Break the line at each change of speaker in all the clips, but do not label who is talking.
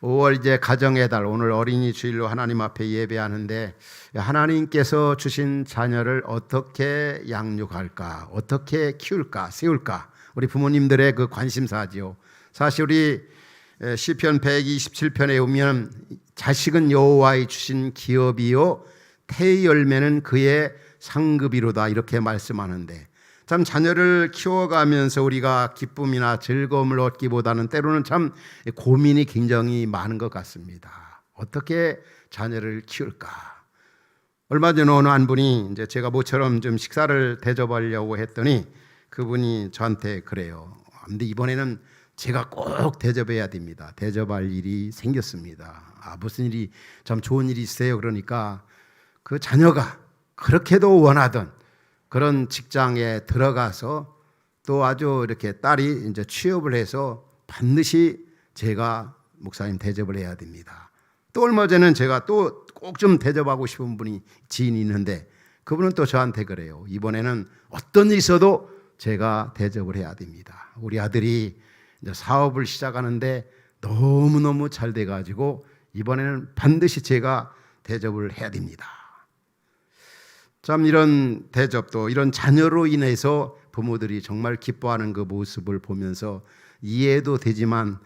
5월 이제 가정의 달, 오늘 어린이 주일로 하나님 앞에 예배하는데 하나님께서 주신 자녀를 어떻게 양육할까, 어떻게 키울까, 세울까, 우리 부모님들의 그 관심사지요. 사실 우리 시편 127편에 오면 자식은 여호와의 주신 기업이요 태의 열매는 그의 상급이로다, 이렇게 말씀하는데, 참 자녀를 키워가면서 우리가 기쁨이나 즐거움을 얻기보다는 때로는 참 고민이 굉장히 많은 것 같습니다. 어떻게 자녀를 키울까? 얼마 전에 어느 한 분이 이제 제가 모처럼 좀 식사를 대접하려고 했더니 그분이 저한테 그래요. 근데 이번에는 제가 꼭 대접해야 됩니다. 대접할 일이 생겼습니다. 무슨 일이, 참 좋은 일이 있어요. 그러니까 그 자녀가 그렇게도 원하던 그런 직장에 들어가서 또 아주 이렇게 딸이 이제 취업을 해서 반드시 제가 목사님 대접을 해야 됩니다. 또 얼마 전에는 제가 또 꼭 좀 대접하고 싶은 분이 지인이 있는데 그분은 또 저한테 그래요. 이번에는 어떤 일이 있어도 제가 대접을 해야 됩니다. 우리 아들이 이제 사업을 시작하는데 너무너무 잘 돼가지고 이번에는 반드시 제가 대접을 해야 됩니다. 참 이런 대접도, 이런 자녀로 인해서 부모들이 정말 기뻐하는 그 모습을 보면서 이해도 되지만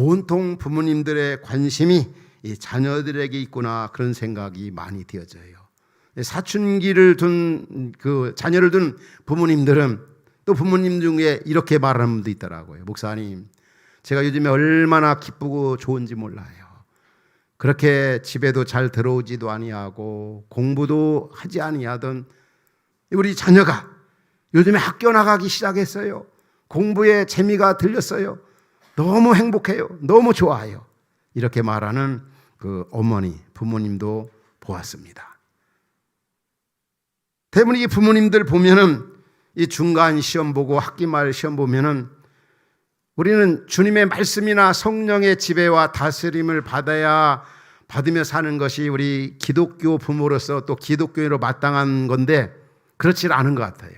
온통 부모님들의 관심이 이 자녀들에게 있구나, 그런 생각이 많이 되어져요. 사춘기를 둔 그 자녀를 둔 부모님들은 또 부모님 중에 이렇게 말하는 분도 있더라고요. 목사님, 제가 요즘에 얼마나 기쁘고 좋은지 몰라요. 그렇게 집에도 잘 들어오지도 아니하고 공부도 하지 아니하던 우리 자녀가 요즘에 학교 나가기 시작했어요. 공부에 재미가 들렸어요. 너무 행복해요. 너무 좋아요. 이렇게 말하는 그 어머니, 부모님도 보았습니다. 대부분 이 부모님들 보면은 이 중간 시험 보고 학기 말 시험 보면은 우리는 주님의 말씀이나 성령의 지배와 다스림을 받으며 사는 것이 우리 기독교 부모로서 또 기독교인으로 마땅한 건데 그렇지 않은 것 같아요.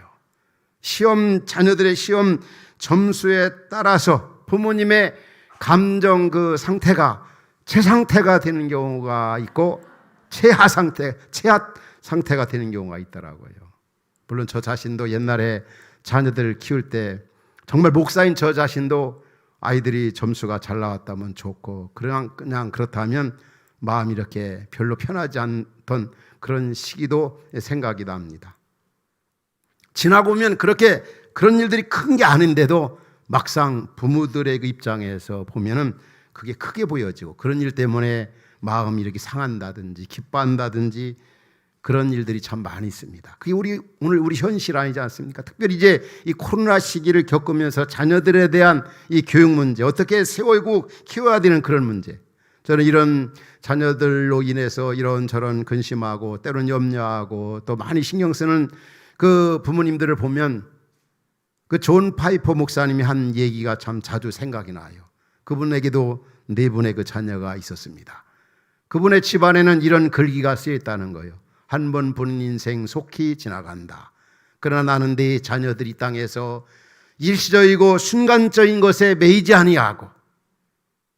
자녀들의 시험 점수에 따라서 부모님의 감정 그 상태가 최상태가 되는 경우가 있고 최하 상태가 되는 경우가 있더라고요. 물론 저 자신도 옛날에 자녀들 키울 때 정말 목사인 저 자신도 아이들이 점수가 잘 나왔다면 좋고 그냥 그렇다면 마음이 이렇게 별로 편하지 않던 그런 시기도 생각이 납니다. 지나보면 그런 일들이 큰 게 아닌데도 막상 부모들의 그 입장에서 보면은 그게 크게 보여지고 그런 일 때문에 마음이 이렇게 상한다든지 기뻐한다든지 그런 일들이 참 많이 있습니다. 그게 오늘 우리 현실 아니지 않습니까? 특별히 이제 이 코로나 시기를 겪으면서 자녀들에 대한 이 교육 문제, 어떻게 세우고 키워야 되는 그런 문제. 저는 이런 자녀들로 인해서 이런저런 근심하고 때로는 염려하고 또 많이 신경 쓰는 그 부모님들을 보면 그 존 파이퍼 목사님이 한 얘기가 참 자주 생각이 나요. 그분에게도 4분의 그 자녀가 있었습니다. 그분의 집안에는 이런 글귀가 쓰여 있다는 거예요. 한 번 본 인생 속히 지나간다. 그러나 나는 네 자녀들이 땅에서 일시적이고 순간적인 것에 매이지 아니하고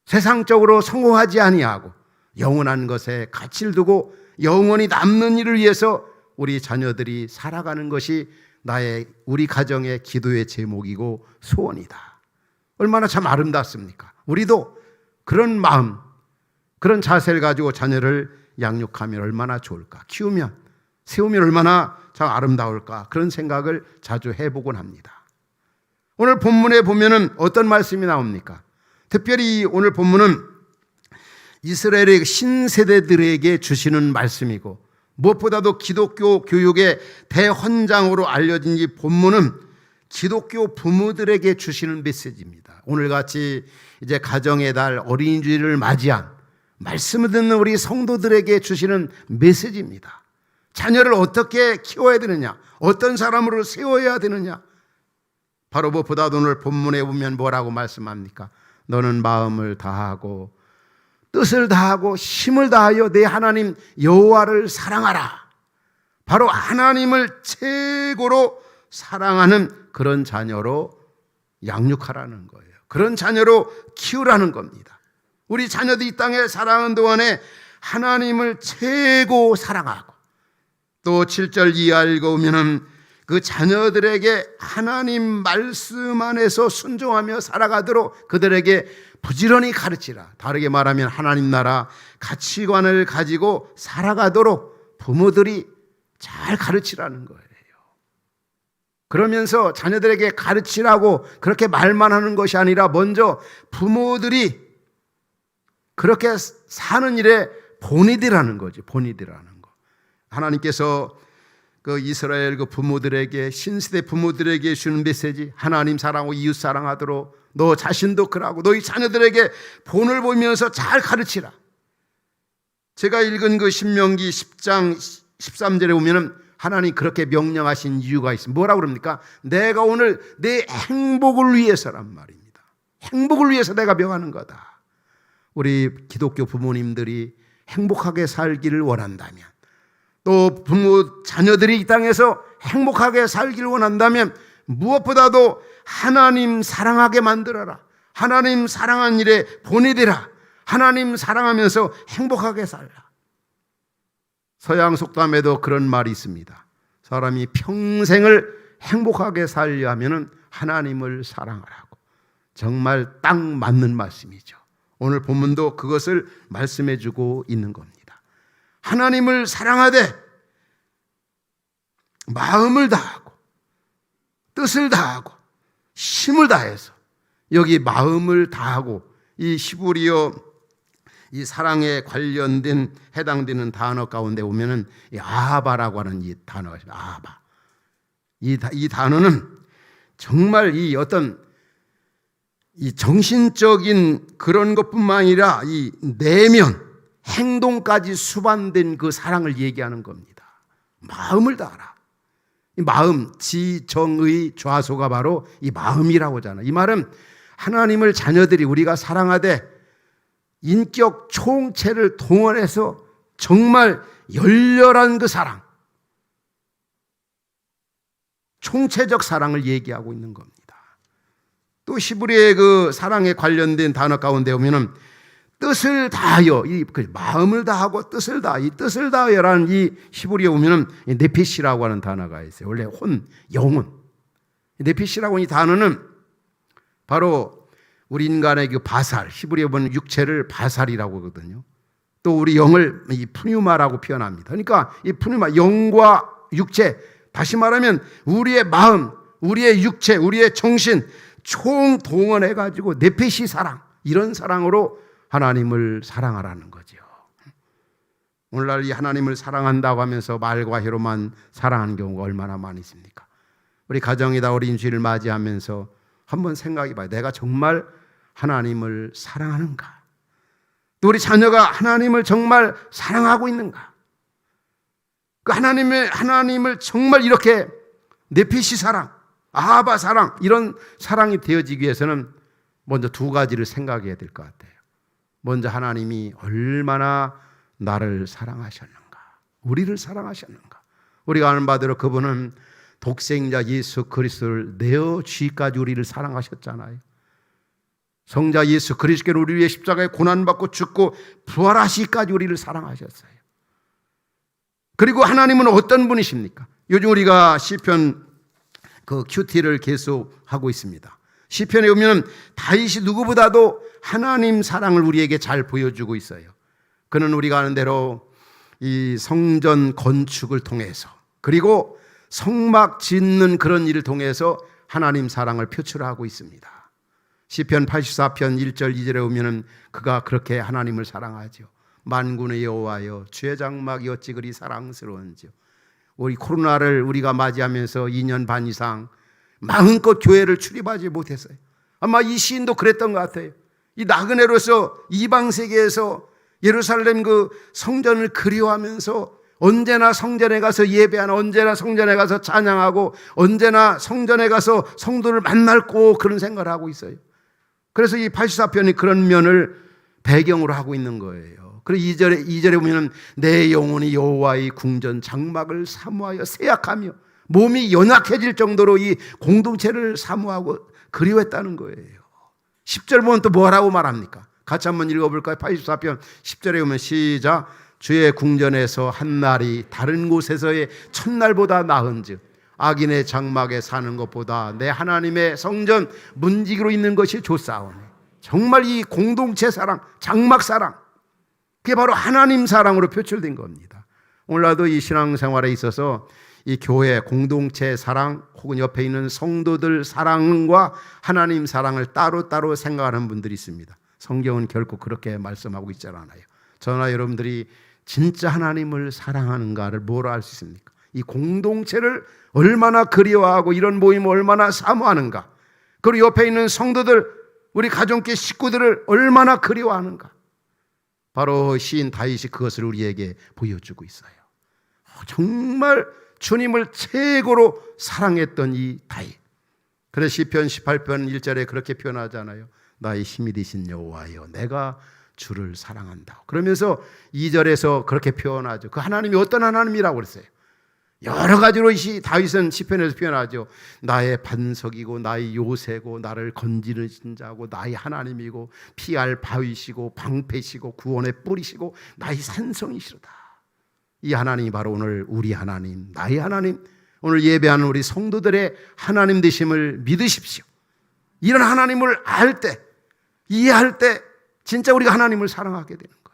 세상적으로 성공하지 아니하고 영원한 것에 가치를 두고 영원히 남는 일을 위해서 우리 자녀들이 살아가는 것이 우리 가정의 기도의 제목이고 소원이다. 얼마나 참 아름답습니까? 우리도 그런 마음, 그런 자세를 가지고 자녀를 양육하면 얼마나 좋을까? 키우면, 세우면 얼마나 참 아름다울까? 그런 생각을 자주 해보곤 합니다. 오늘 본문에 보면은 어떤 말씀이 나옵니까? 특별히 오늘 본문은 이스라엘의 신세대들에게 주시는 말씀이고 무엇보다도 기독교 교육의 대헌장으로 알려진 이 본문은 기독교 부모들에게 주시는 메시지입니다. 오늘같이 이제 가정의 달 어린이주일을 맞이한 말씀을 듣는 우리 성도들에게 주시는 메시지입니다. 자녀를 어떻게 키워야 되느냐, 어떤 사람으로 세워야 되느냐. 바로 무엇보다도 오늘 본문에 보면 뭐라고 말씀합니까? 너는 마음을 다하고 뜻을 다하고 힘을 다하여 내 하나님 여호와를 사랑하라. 바로 하나님을 최고로 사랑하는 그런 자녀로 양육하라는 거예요. 그런 자녀로 키우라는 겁니다. 우리 자녀들이 이 땅에 살아가는 동안에 하나님을 최고 사랑하고, 또 7절 이하 읽어보면은 그 자녀들에게 하나님 말씀 안에서 순종하며 살아가도록 그들에게 부지런히 가르치라. 다르게 말하면 하나님 나라 가치관을 가지고 살아가도록 부모들이 잘 가르치라는 거예요. 그러면서 자녀들에게 가르치라고 그렇게 말만 하는 것이 아니라 먼저 부모들이 그렇게 사는 일에 본이되라는 거죠. 본이되라는 거. 하나님께서 그 이스라엘 그 부모들에게, 신시대 부모들에게 주는 메시지, 하나님 사랑하고 이웃 사랑하도록 너 자신도 그러고 너희 자녀들에게 본을 보면서 잘 가르치라. 제가 읽은 그 신명기 10장 13절에 보면은 하나님 그렇게 명령하신 이유가 있습니다. 뭐라고 그럽니까? 내가 오늘 내 행복을 위해서란 말입니다. 행복을 위해서 내가 명하는 거다. 우리 기독교 부모님들이 행복하게 살기를 원한다면, 또 부모 자녀들이 이 땅에서 행복하게 살기를 원한다면 무엇보다도 하나님 사랑하게 만들어라. 하나님 사랑한 일에 본이 되라. 하나님 사랑하면서 행복하게 살라. 서양 속담에도 그런 말이 있습니다. 사람이 평생을 행복하게 살려 하면은 하나님을 사랑하라고. 정말 딱 맞는 말씀이죠. 오늘 본문도 그것을 말씀해 주고 있는 겁니다. 하나님을 사랑하되 마음을 다하고 뜻을 다하고 힘을 다해서, 여기 마음을 다하고 이 히브리어 이 사랑에 관련된 해당되는 단어 가운데 보면은 이 아하바라고 하는 이 단어가 있습니다. 아하바. 이 단어는 정말 이 어떤 이 정신적인 그런 것뿐만 아니라 이 내면 행동까지 수반된 그 사랑을 얘기하는 겁니다. 마음을 다하라. 이 마음, 지정의 좌소가 바로 이 마음이라고 하잖아요. 이 말은 하나님을 자녀들이 우리가 사랑하되 인격 총체를 동원해서 정말 열렬한 그 사랑, 총체적 사랑을 얘기하고 있는 겁니다. 또 히브리의 그 사랑에 관련된 단어 가운데 보면은 뜻을 다하여, 이 마음을 다하고 뜻을 다하, 이 뜻을 다하여라는 이 히브리에 보면은 네피시라고 하는 단어가 있어요. 원래 영혼. 네피시라고 하는 이 단어는 바로 우리 인간의 그 바살, 히브리에 보면 육체를 바살이라고 하거든요. 또 우리 영을 이 푸뉴마라고 표현합니다. 그러니까 이 푸뉴마, 영과 육체, 다시 말하면 우리의 마음, 우리의 육체, 우리의 정신 총동원해가지고 네페시 사랑, 이런 사랑으로 하나님을 사랑하라는 거죠. 오늘날 이 하나님을 사랑한다고 하면서 말과 혀로만 사랑하는 경우가 얼마나 많이 있습니까? 우리 가정이다 어린 주일을 맞이하면서 한번 생각해 봐요. 내가 정말 하나님을 사랑하는가? 또 우리 자녀가 하나님을 정말 사랑하고 있는가? 그 하나님을 정말 이렇게 네피시 사랑, 아하바 사랑, 이런 사랑이 되어지기 위해서는 먼저 두 가지를 생각해야 될 것 같아요. 먼저 하나님이 얼마나 나를 사랑하셨는가, 우리를 사랑하셨는가. 우리가 아는 바대로 그분은 독생자 예수 그리스도를 내어주기까지 우리를 사랑하셨잖아요. 성자 예수 그리스도께로 우리 위해 십자가에 고난받고 죽고 부활하시기까지 우리를 사랑하셨어요. 그리고 하나님은 어떤 분이십니까? 요즘 우리가 시편 그 큐티를 계속 하고 있습니다. 시편에 보면 다윗이 누구보다도 하나님 사랑을 우리에게 잘 보여주고 있어요. 그는 우리가 아는 대로 이 성전 건축을 통해서, 그리고 성막 짓는 그런 일을 통해서 하나님 사랑을 표출하고 있습니다. 시편 84편 1절 2절에 보면은 그가 그렇게 하나님을 사랑하죠. 만군의 여호와여 주의 장막이 어찌 그리 사랑스러운지요. 우리 코로나를 우리가 맞이하면서 2년 반 이상 마음껏 교회를 출입하지 못했어요. 아마 이 시인도 그랬던 것 같아요. 이 나그네로서 이방 세계에서 예루살렘 그 성전을 그리워하면서 언제나 성전에 가서 예배하는, 언제나 성전에 가서 찬양하고, 언제나 성전에 가서 성도를 만날 꼭 그런 생각을 하고 있어요. 그래서 이 84편이 그런 면을 배경으로 하고 있는 거예요. 그리고 2절에 보면 내 영혼이 여호와의 궁전 장막을 사모하여 세약하며 몸이 연약해질 정도로 이 공동체를 사모하고 그리워했다는 거예요. 10절 보면 또 뭐라고 말합니까? 같이 한번 읽어볼까요? 84편 10절에 오면 시작. 주의 궁전에서 한 날이 다른 곳에서의 첫날보다 나은즉 악인의 장막에 사는 것보다 내 하나님의 성전 문지기로 있는 것이 좋사오네. 정말 이 공동체 사랑, 장막 사랑, 그게 바로 하나님 사랑으로 표출된 겁니다. 오늘날도 이 신앙생활에 있어서 이 교회 공동체 사랑 혹은 옆에 있는 성도들 사랑과 하나님 사랑을 따로따로 생각하는 분들이 있습니다. 성경은 결코 그렇게 말씀하고 있지 않아요. 저나 여러분들이 진짜 하나님을 사랑하는가를 뭐로 알 수 있습니까? 이 공동체를 얼마나 그리워하고 이런 모임을 얼마나 사모하는가, 그리고 옆에 있는 성도들, 우리 가정계 식구들을 얼마나 그리워하는가. 바로 시인 다윗이 그것을 우리에게 보여주고 있어요. 정말 주님을 최고로 사랑했던 이 다윗. 그래서 시편 18편 1절에 그렇게 표현하잖아요. 나의 힘이 되신 여호와여, 내가 주를 사랑한다. 그러면서 2절에서 그렇게 표현하죠. 그 하나님이 어떤 하나님이라고 그랬어요. 여러 가지로 이 다윗은 시편에서 표현하죠. 나의 반석이고 나의 요새고 나를 건지는 자고 나의 하나님이고 피할 바위시고 방패시고 구원의 뿌리시고 나의 산성이시로다. 이 하나님이 바로 오늘 우리 하나님, 나의 하나님, 오늘 예배하는 우리 성도들의 하나님 되심을 믿으십시오. 이런 하나님을 알 때, 이해할 때 진짜 우리가 하나님을 사랑하게 되는 거예요.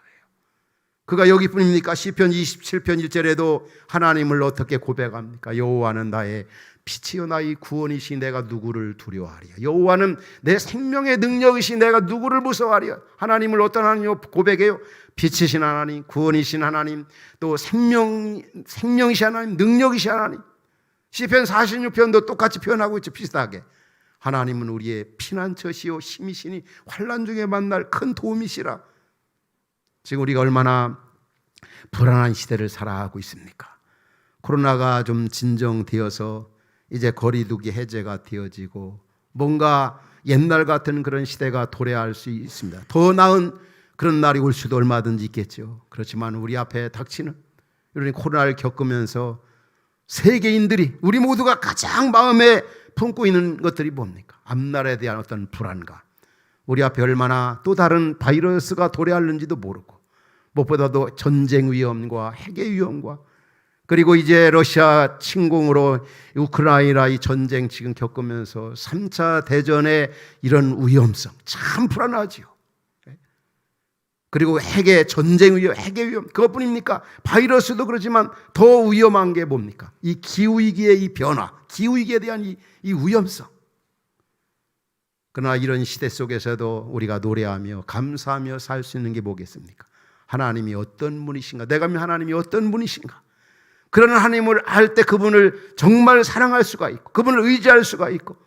그가 여기뿐입니까? 시편 27편 1절에도 하나님을 어떻게 고백합니까? 여호와는 나의 빛이요 나의 구원이시, 내가 누구를 두려워하리요. 여호와는 내 생명의 능력이시, 내가 누구를 무서워하리요. 하나님을 어떤 하나님으로 고백해요? 빛이신 하나님, 구원이신 하나님, 또 생명이신 하나님, 능력이신 하나님. 시편 46편도 똑같이 표현하고 있죠. 비슷하게. 하나님은 우리의 피난처시요 힘이시니 환난 중에 만날 큰 도움이시라. 지금 우리가 얼마나 불안한 시대를 살아가고 있습니까? 코로나가 좀 진정되어서 이제 거리두기 해제가 되어지고 뭔가 옛날 같은 그런 시대가 도래할 수 있습니다. 더 나은 그런 날이 올 수도 얼마든지 있겠죠. 그렇지만 우리 앞에 닥치는 이런 코로나를 겪으면서 세계인들이, 우리 모두가 가장 마음에 품고 있는 것들이 뭡니까? 앞날에 대한 어떤 불안감. 우리 앞에 얼마나 또 다른 바이러스가 도래하는지도 모르고, 무엇보다도 전쟁 위험과 핵의 위험과, 그리고 이제 러시아 침공으로 우크라이나 이 전쟁 지금 겪으면서 3차 대전의 이런 위험성, 참 불안하지요. 그리고 핵의 전쟁 위험, 핵의 위험, 그것뿐입니까? 바이러스도 그렇지만 더 위험한 게 뭡니까? 이 기후위기의 이 변화, 기후위기에 대한 이 위험성. 그러나 이런 시대 속에서도 우리가 노래하며 감사하며 살 수 있는 게 뭐겠습니까? 하나님이 어떤 분이신가? 내가 믿는 하나님이 어떤 분이신가? 그런 하나님을 알 때 그분을 정말 사랑할 수가 있고, 그분을 의지할 수가 있고,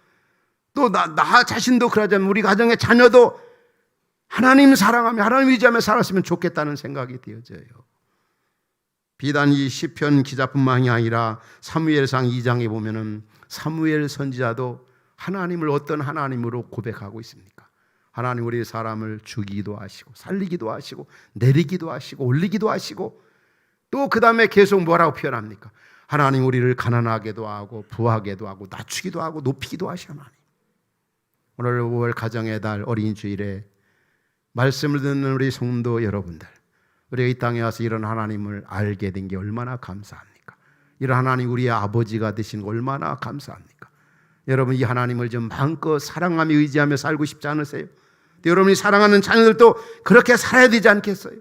또 나 자신도 그러자면 우리 가정의 자녀도 하나님 사랑하며 하나님 의지하며 살았으면 좋겠다는 생각이 되어져요. 비단 이 시편 기자뿐만이 아니라 사무엘상 2장에 보면은 사무엘 선지자도 하나님을 어떤 하나님으로 고백하고 있습니까? 하나님 우리 사람을 죽이기도 하시고 살리기도 하시고 내리기도 하시고 올리기도 하시고, 또 그 다음에 계속 뭐라고 표현합니까? 하나님 우리를 가난하게도 하고 부하게도 하고 낮추기도 하고 높이기도 하시 하나님. 오늘 5월 가정의 달 어린이 주일에 말씀을 듣는 우리 성도 여러분들, 우리가 이 땅에 와서 이런 하나님을 알게 된 게 얼마나 감사합니까? 이런 하나님 우리의 아버지가 되신 거 얼마나 감사합니까? 여러분 이 하나님을 좀 마음껏 사랑하며 의지하며 살고 싶지 않으세요? 여러분이 사랑하는 자녀들도 그렇게 살아야 되지 않겠어요?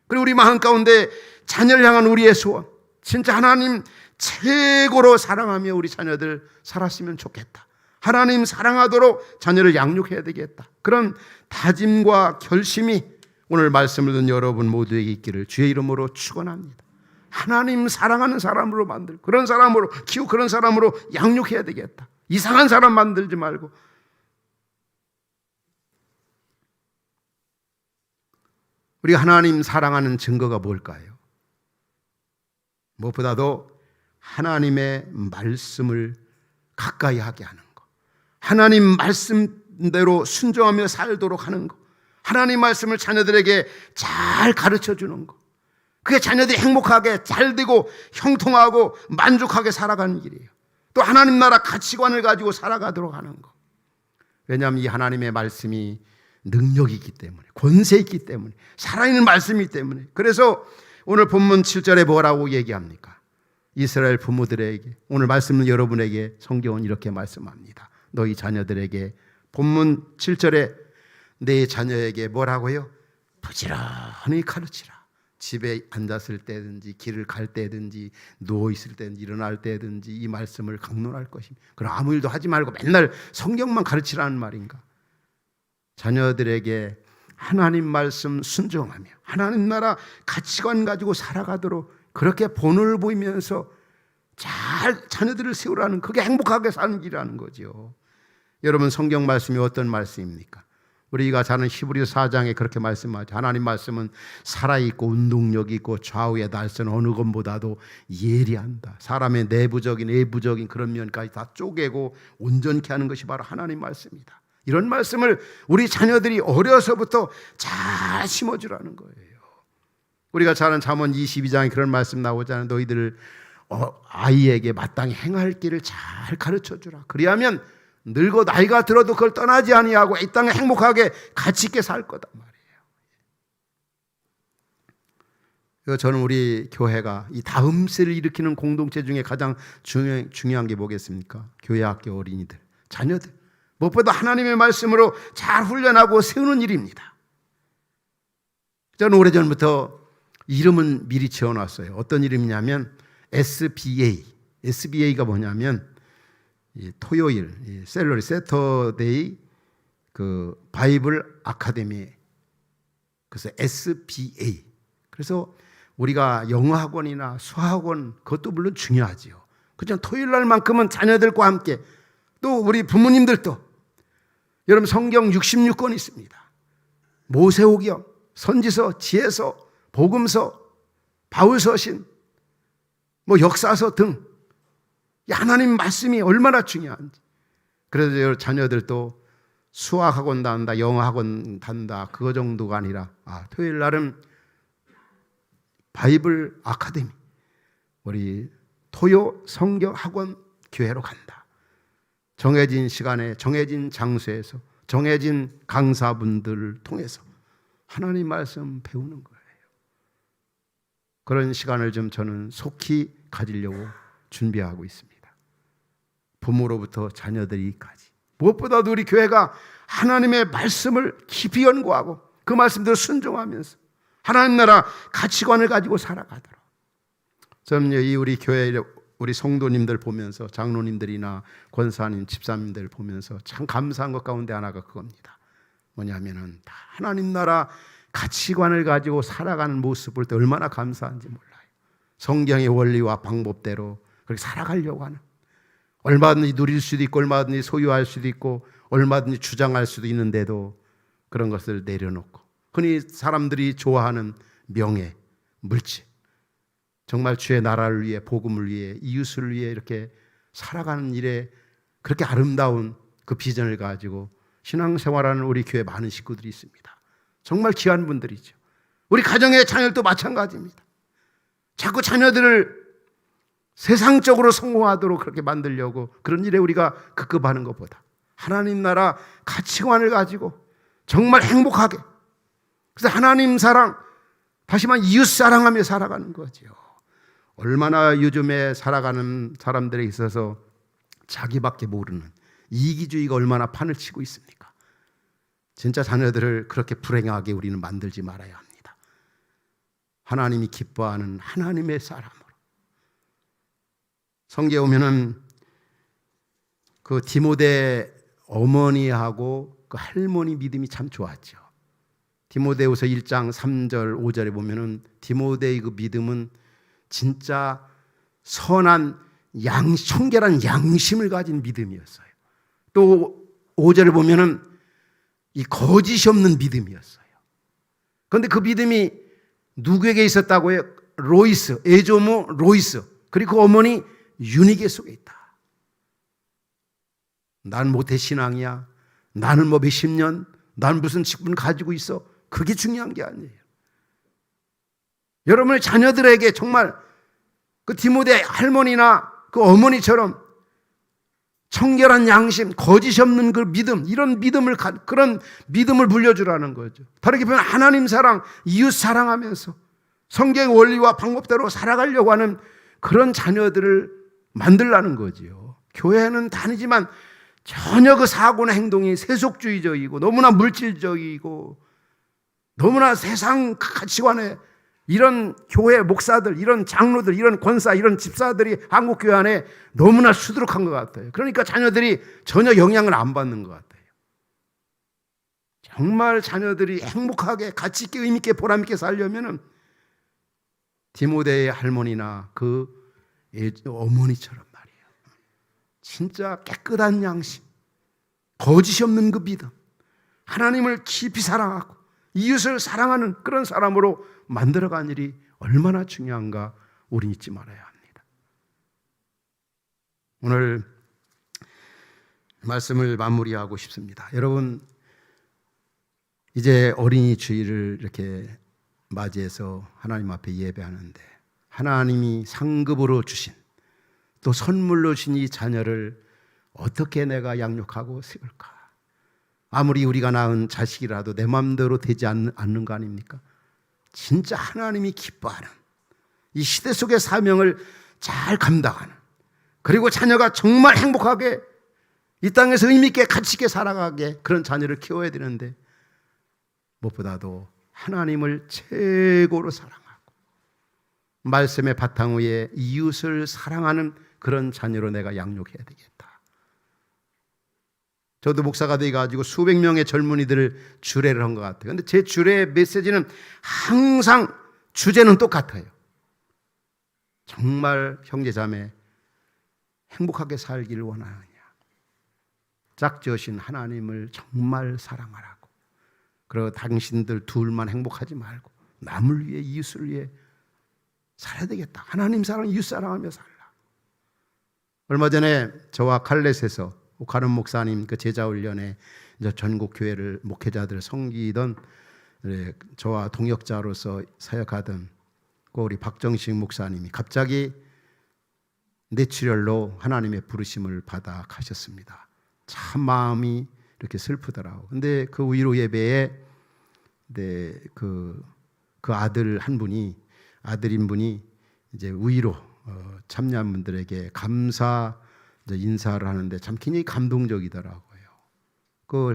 그리고 우리 마음 가운데 자녀를 향한 우리의 소원, 진짜 하나님 최고로 사랑하며 우리 자녀들 살았으면 좋겠다. 하나님 사랑하도록 자녀를 양육해야 되겠다. 그런 다짐과 결심이 오늘 말씀을 듣는 여러분 모두에게 있기를 주의 이름으로 축원합니다. 하나님 사랑하는 사람으로 만들고 그런 사람으로 키우고 그런 사람으로 양육해야 되겠다. 이상한 사람 만들지 말고. 우리가 하나님 사랑하는 증거가 뭘까요? 무엇보다도 하나님의 말씀을 가까이 하게 하는 것, 하나님 말씀대로 순종하며 살도록 하는 것, 하나님 말씀을 자녀들에게 잘 가르쳐 주는 것, 그게 자녀들이 행복하게 잘 되고 형통하고 만족하게 살아가는 길이에요. 또 하나님 나라 가치관을 가지고 살아가도록 하는 것. 왜냐하면 이 하나님의 말씀이 능력이 있기 때문에, 권세 있기 때문에, 살아있는 말씀이기 때문에. 그래서 오늘 본문 7절에 뭐라고 얘기합니까? 이스라엘 부모들에게, 오늘 말씀은 여러분에게 성경은 이렇게 말씀합니다. 너희 자녀들에게, 본문 7절에 내 자녀에게 뭐라고요? 부지런히 가르치라. 집에 앉았을 때든지 길을 갈 때든지 누워있을 때든지 일어날 때든지 이 말씀을 강론할 것입니다. 그럼 아무 일도 하지 말고 맨날 성경만 가르치라는 말인가? 자녀들에게 하나님 말씀 순종하며 하나님 나라 가치관 가지고 살아가도록 그렇게 본을 보이면서 잘 자녀들을 세우라는, 그게 행복하게 사는 길이라는 거죠. 여러분, 성경 말씀이 어떤 말씀입니까? 우리가 자는 히브리서 4장에 그렇게 말씀하죠. 하나님 말씀은 살아있고 운동력이 있고 좌우의 날선 어느 것보다도 예리한다. 사람의 내부적인 외부적인 그런 면까지 다 쪼개고 온전케 하는 것이 바로 하나님 말씀이다. 이런 말씀을 우리 자녀들이 어려서부터 잘 심어주라는 거예요. 우리가 잘 아는 잠언 22장에 그런 말씀 나오잖아요. 너희들 아이에게 마땅히 행할 길을 잘 가르쳐주라. 그리하면 늙어 나이가 들어도 그걸 떠나지 아니하고 이 땅에 행복하게 가치 있게 살 거다 말이에요. 저는 우리 교회가 이 다음 세를 일으키는 공동체 중에 가장 중요한 게 뭐겠습니까? 교회 학교 어린이들, 자녀들, 무엇보다 하나님의 말씀으로 잘 훈련하고 세우는 일입니다. 저는 오래전부터 이름은 미리 지어놨어요. 어떤 이름이냐면 SBA. SBA가 뭐냐면 토요일, 셀러리, 세터데이 그 바이블 아카데미. 그래서 SBA. 그래서 우리가 영어 학원이나 수학원 그것도 물론 중요하지요. 그렇지만 토요일 날만큼은 자녀들과 함께 또 우리 부모님들도 여러분 성경 66권 있습니다. 모세오경, 선지서, 지혜서, 복음서, 바울서신, 역사서 등 하나님 말씀이 얼마나 중요한지. 그래서 자녀들도 수학학원 단다, 영어학원 단다 그거 정도가 아니라 토요일 날은 바이블 아카데미, 우리 토요 성경학원 교회로 간다. 정해진 시간에 정해진 장소에서 정해진 강사분들을 통해서 하나님 말씀 배우는 거예요. 그런 시간을 좀 저는 속히 가지려고 준비하고 있습니다. 부모로부터 자녀들이까지. 무엇보다도 우리 교회가 하나님의 말씀을 깊이 연구하고 그 말씀대로 순종하면서 하나님 나라 가치관을 가지고 살아가도록. 저는 이 우리 교회 우리 성도님들 보면서 장로님들이나 권사님, 집사님들 보면서 참 감사한 것 가운데 하나가 그겁니다. 뭐냐면은 다 하나님 나라 가치관을 가지고 살아가는 모습을 볼 때 얼마나 감사한지 몰라요. 성경의 원리와 방법대로 그렇게 살아가려고 하는, 얼마든지 누릴 수도 있고 얼마든지 소유할 수도 있고 얼마든지 주장할 수도 있는데도 그런 것을 내려놓고 흔히 사람들이 좋아하는 명예, 물질, 정말 주의 나라를 위해, 복음을 위해, 이웃을 위해 이렇게 살아가는 일에 그렇게 아름다운 그 비전을 가지고 신앙생활하는 우리 교회 많은 식구들이 있습니다. 정말 귀한 분들이죠. 우리 가정의 자녀들도 마찬가지입니다. 자꾸 자녀들을 세상적으로 성공하도록 그렇게 만들려고 그런 일에 우리가 급급하는 것보다 하나님 나라 가치관을 가지고 정말 행복하게, 그래서 하나님 사랑, 다시 말해 이웃 사랑하며 살아가는 거죠. 얼마나 요즘에 살아가는 사람들에 있어서 자기밖에 모르는 이기주의가 얼마나 판을 치고 있습니까? 진짜 자녀들을 그렇게 불행하게 우리는 만들지 말아야 합니다. 하나님이 기뻐하는 하나님의 사람으로. 성경에 오면은 그 디모데 어머니하고 그 할머니 믿음이 참 좋았죠. 디모데후서 1장 3절 5절에 보면은 디모데의 그 믿음은 진짜 선한 청결한 양심을 가진 믿음이었어요. 또 5절에 보면은 이 거짓이 없는 믿음이었어요. 그런데 그 믿음이 누구에게 있었다고 해요? 로이스, 에조모 로이스, 그리고 그 어머니 유니게 속에 있다. 난 모태 신앙이야, 나는 뭐 몇십 년, 난 무슨 직분 가지고 있어, 그게 중요한 게 아니에요. 여러분의 자녀들에게 정말 그 디모데 할머니나 그 어머니처럼 청결한 양심, 거짓이 없는 그 믿음, 그런 믿음을 물려주라는 거죠. 다르게 보면 하나님 사랑, 이웃 사랑하면서 성경의 원리와 방법대로 살아가려고 하는 그런 자녀들을 만들라는 거지요. 교회는 다니지만 전혀 그 사고나 행동이 세속주의적이고 너무나 물질적이고 너무나 세상 가치관에 이런 교회 목사들, 이런 장로들, 이런 권사, 이런 집사들이 한국교회 안에 너무나 수두룩한 것 같아요. 그러니까 자녀들이 전혀 영향을 안 받는 것 같아요. 정말 자녀들이 행복하게 가치 있게 의미 있게 보람 있게 살려면은 디모데의 할머니나 그 어머니처럼 말이에요. 진짜 깨끗한 양심, 거짓이 없는 그 믿음, 하나님을 깊이 사랑하고 이웃을 사랑하는 그런 사람으로 만들어간 일이 얼마나 중요한가 우리는 잊지 말아야 합니다. 오늘 말씀을 마무리하고 싶습니다. 여러분, 이제 어린이 주일을 이렇게 맞이해서 하나님 앞에 예배하는데 하나님이 상급으로 주신 또 선물로 주신 이 자녀를 어떻게 내가 양육하고 세울까? 아무리 우리가 낳은 자식이라도 내 마음대로 되지 않는 거 아닙니까? 진짜 하나님이 기뻐하는 이 시대 속의 사명을 잘 감당하는, 그리고 자녀가 정말 행복하게 이 땅에서 의미 있게 가치 있게 살아가게 그런 자녀를 키워야 되는데 무엇보다도 하나님을 최고로 사랑하고 말씀의 바탕 위에 이웃을 사랑하는 그런 자녀로 내가 양육해야 되겠다. 저도 목사가 돼가지고 수백 명의 젊은이들을 주례를 한 것 같아요. 그런데 제 주례의 메시지는 항상 주제는 똑같아요. 정말 형제자매 행복하게 살기를 원하느냐, 짝지으신 하나님을 정말 사랑하라고. 그리고 당신들 둘만 행복하지 말고 남을 위해 이웃을 위해 살아야 되겠다. 하나님 사랑, 이웃 사랑하며 살라. 얼마 전에 저와 칼렛에서 오카른 목사님 그 제자훈련에 전국 교회를 목회자들 섬기던 저와 동역자로서 사역하던 그 우리 박정식 목사님이 갑자기 뇌출혈로 하나님의 부르심을 받아 가셨습니다. 참 마음이 이렇게 슬프더라고. 근데 그 위로 예배에 그 아들 한 분이, 아들인 분이 이제 위로 참여한 분들에게 감사 인사를 하는데 참 굉장히 감동적이더라고요.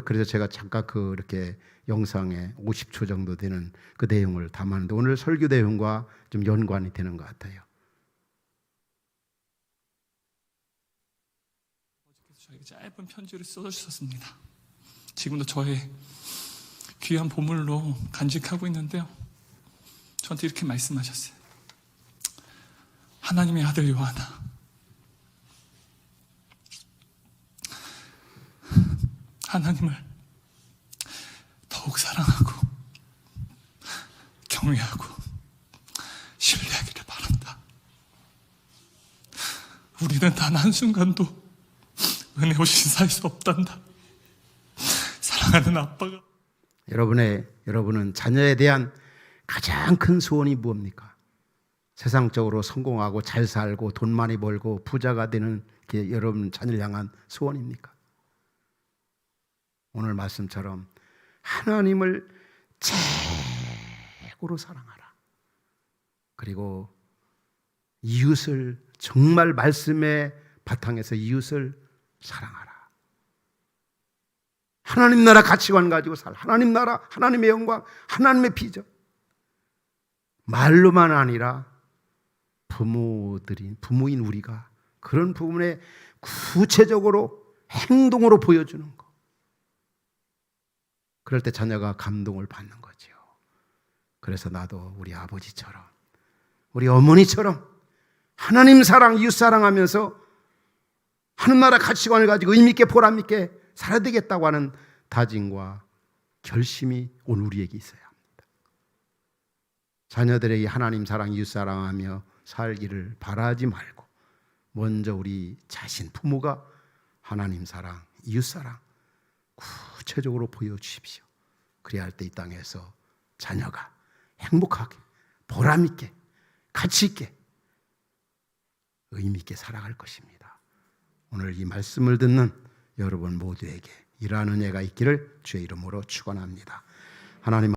그래서 제가 잠깐 이렇게 영상에 50초 정도 되는 그 내용을 담았는데 오늘 설교 내용과 좀 연관이 되는 것 같아요.
저에게 짧은 편지를 써주셨습니다. 지금도 저의 귀한 보물로 간직하고 있는데요. 저한테 이렇게 말씀하셨어요. 하나님의 아들 요한아, 하나님을 더욱 사랑하고 경외하고 신뢰하기를 바란다. 우리는 단 한순간도 은혜 없이 살 수 없단다. 사랑하는 아빠가.
여러분은 자녀에 대한 가장 큰 소원이 무엇입니까? 세상적으로 성공하고 잘 살고 돈 많이 벌고 부자가 되는 게 여러분 자녀를 향한 소원입니까? 오늘 말씀처럼 하나님을 최고로 사랑하라. 그리고 이웃을 정말 말씀의 바탕에서 이웃을 사랑하라. 하나님 나라 가치관 가지고 살. 하나님 나라, 하나님의 영광, 하나님의 비전. 말로만 아니라 부모인 우리가 그런 부분에 구체적으로 행동으로 보여주는 것. 그럴 때 자녀가 감동을 받는 거죠. 그래서 나도 우리 아버지처럼, 우리 어머니처럼 하나님 사랑, 이웃 사랑하면서 하늘나라 가치관을 가지고 의미 있게 보람 있게 살아야 되겠다고 하는 다짐과 결심이 오늘 우리에게 있어야 합니다. 자녀들에게 하나님 사랑, 이웃 사랑하며 살기를 바라지 말고 먼저 우리 자신, 부모가 하나님 사랑, 이웃 사랑 구체적으로 보여주십시오. 그래야 할 때 이 땅에서 자녀가 행복하게, 보람 있게, 가치 있게, 의미 있게 살아갈 것입니다. 오늘 이 말씀을 듣는 여러분 모두에게 이러한 은혜가 있기를 주의 이름으로 축원합니다. 하나님